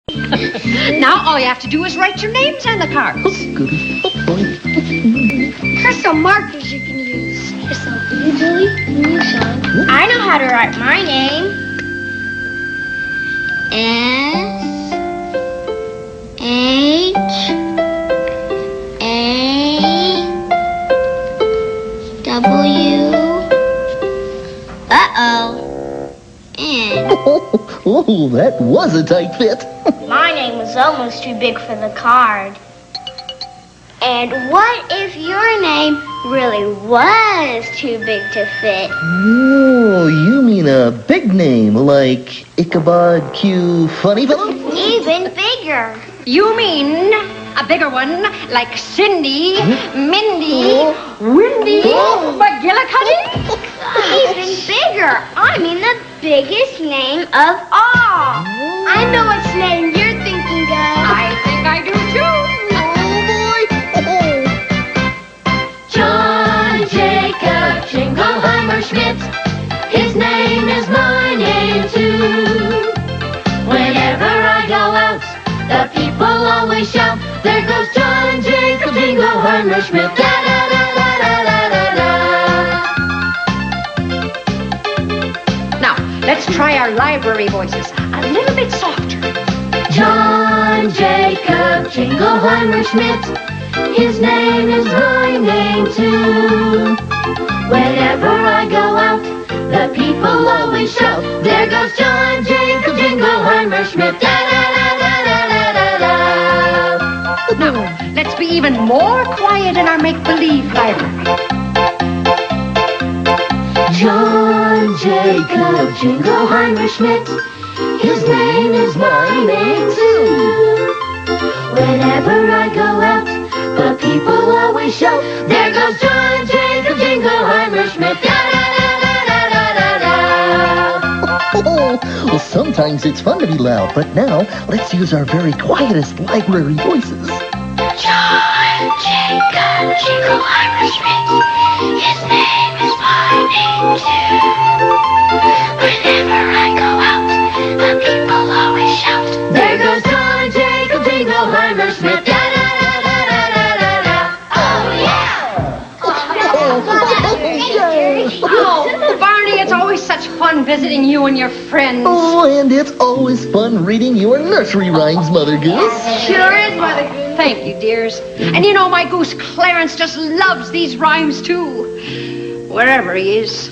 Now all you have to do is write your names on the cards. Here's some markers you can use. Here's some for you, Julie, and you, Sean. I know how to write my name. S-H-A-W. Uh-oh. N. Oh, that was a tight fit. My name was almost too big for the card. And what if your name really was too big to fit? Oh, you mean a big name like Ichabod Q Funny Fellow? Even bigger. You mean a bigger one like Cindy, Mindy, Windy, McGillicuddy? Even bigger. I mean the biggest name of all. I know which name you're thinking of. I think I do too. John Jacob Jingleheimer Schmidt. His name is my name too. Whenever I go out, the people always shout, there goes John Jacob Jingleheimer Schmidt. Da da da da da da da. Now, let's try our library voices a little bit softer. John Jacob Jingleheimer Schmidt. His name is my name too. Whenever I go out, the people always shout, there goes John Jacob Jingleheimer Schmidt. Da da da da da da da. Now, let's be even more quiet in our make-believe library. John Jacob Jingleheimer Schmidt. His name is my name too. Whenever I go out, the people always shout, there goes John Jacob Jingleheimer Schmidt. Da da da da da da da. Well, sometimes it's fun to be loud, but now let's use our very quietest library voices. John Jacob Jingleheimer Schmidt. His name is my name too. Whenever I go out, the people always shout, there goes John Jacob Jingleheimer Schmidt. Da da da da da da da. Oh yeah! Oh, Barney, it's always such fun visiting you and your friends. Oh, and it's always fun reading your nursery rhymes, Mother Goose. Sure is, Mother Goose. Thank you, dears. And you know, my goose Clarence just loves these rhymes, too. Wherever he is.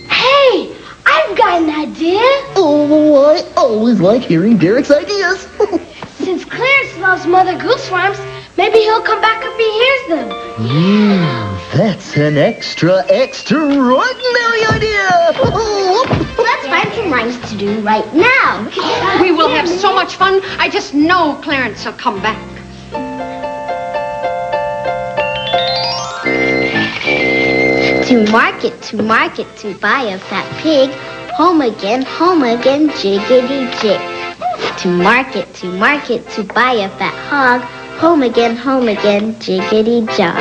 Hey, I've got an idea. Oh, I always like hearing Derek's ideas. Since Clarence loves Mother Goose rhymes, maybe he'll come back if he hears them. That's an extraordinary idea. Let's find some rhymes to do right now. We will have so much fun. I just know Clarence will come back. To market, to buy a fat pig. Home again, jiggity jig. To market, to buy a fat hog. Home again, jiggity jog.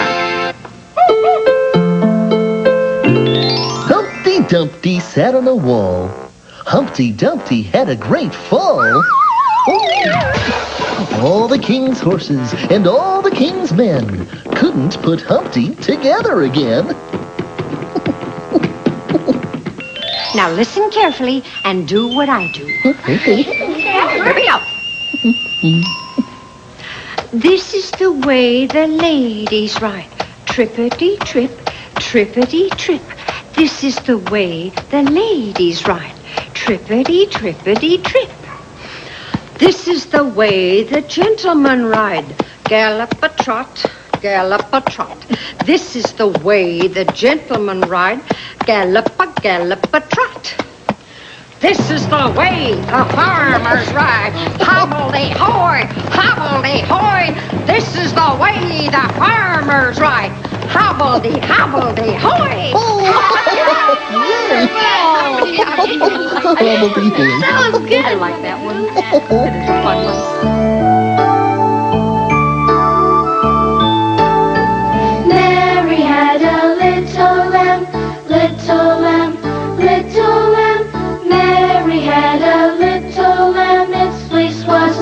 Humpty Dumpty sat on a wall. Humpty Dumpty had a great fall. All the king's horses and all the king's men couldn't put Humpty together again. Now listen carefully and do what I do. Okay. Here we go. This is the way the ladies ride. Trippity-trip, trippity-trip. This is the way the ladies ride. Trippity-trippity-trip. This is the way the gentlemen ride. Gallop-a-trot, gallop-a-trot. This is the way the gentlemen ride. Gallop-a-trot. This is the way the farmers ride. Hobble-de-hoy, hobble-de-hoy. This is the way the farmers ride. Hobble-de-hoy. That was good. I like that one. That is a fun one. Mary had a little lamb, little lamb, little lamb. Mary had a little lamb, its fleece was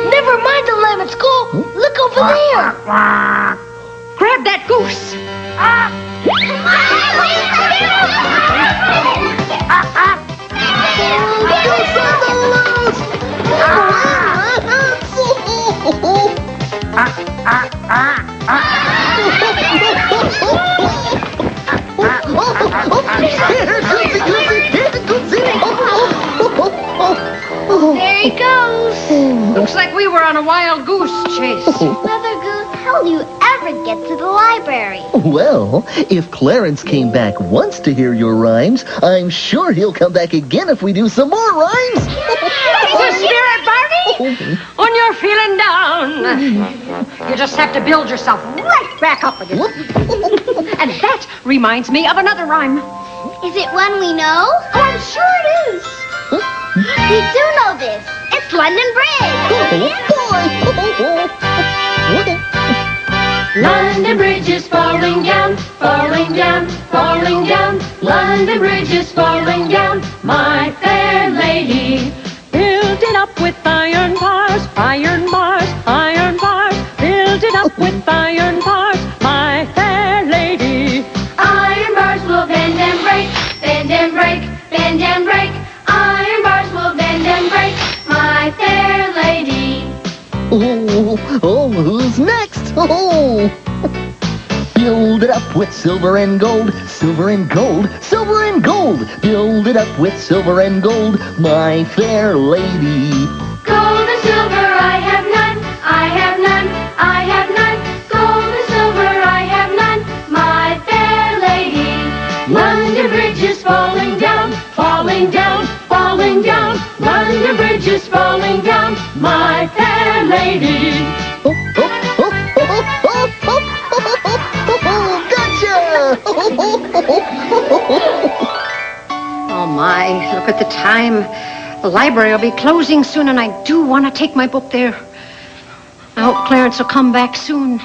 Never mind the lemons, go. Look over there. Grab that goose. There he goes. Looks like we were on a wild goose chase. Mother Goose, how'll you ever get to the library? Well, if Clarence came back once to hear your rhymes, I'm sure he'll come back again if we do some more rhymes. The spirit, Barney. When you're feeling down, you just have to build yourself right back up again. And that reminds me of another rhyme. Is it one we know? Oh, I'm sure it is. We do know this. It's London Bridge. London Bridge is falling down, falling down, falling down. London Bridge is falling down, my fair lady. Build it up with iron bars, iron bars, iron bars. Build it up with iron bars, my fair lady. Iron bars will bend and break, bend and break, bend and break. Iron bars will bend and break, my fair lady. Oh, who's next? Oh. Build it up with silver and gold, silver and gold, silver and gold. Build it up with silver and gold, my fair lady. Gold and silver I have none, I have none, I have none. Gold and silver I have none, my fair lady. London Bridge is falling down, falling down, falling down. London Bridge is falling down, my fair lady. Gotcha! Oh, my. Look at the time. The library will be closing soon, and I do want to take my book there. I hope Clarence will come back soon.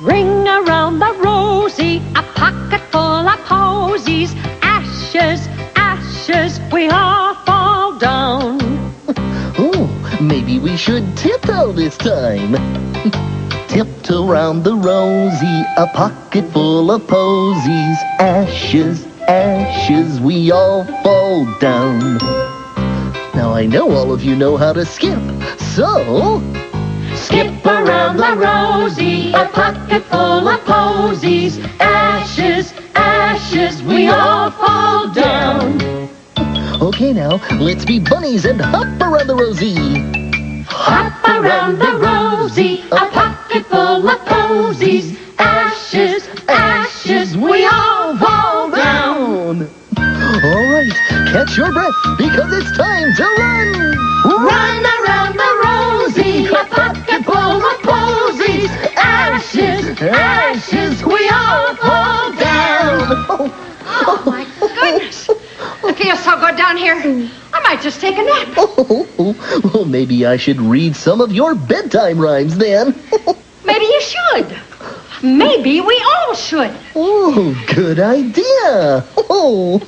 Ring around the rosy, a pocket full of posies. Ashes, ashes, we all fall down. Oh, maybe we should tiptoe this time. Tiptoe round the rosy, a pocket full of posies. Ashes, ashes, we all fall down. Now I know all of you know how to skip, so... Skip around the rosy, a pocket full of posies. Ashes, ashes, we all fall down. Okay, now, let's be bunnies and hop around the rosy. Hop around the rosy, a pocket full of posies. Ashes, ashes, we all fall down. All right, catch your breath, because it's time to run. Run around the rosy, a pocket full of posies. Ashes, ashes, we all fall down. Oh, my goodness. It feels so good down here. I might just take a nap. Well, maybe I should read some of your bedtime rhymes then. Maybe you should. Maybe we all should. Oh, good idea. Oh.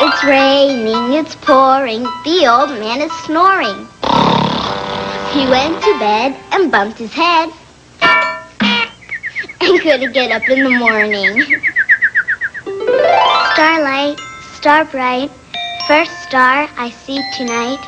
It's raining, it's pouring, the old man is snoring. He went to bed and bumped his head and couldn't get up in the morning. Starlight, star bright, first star I see tonight.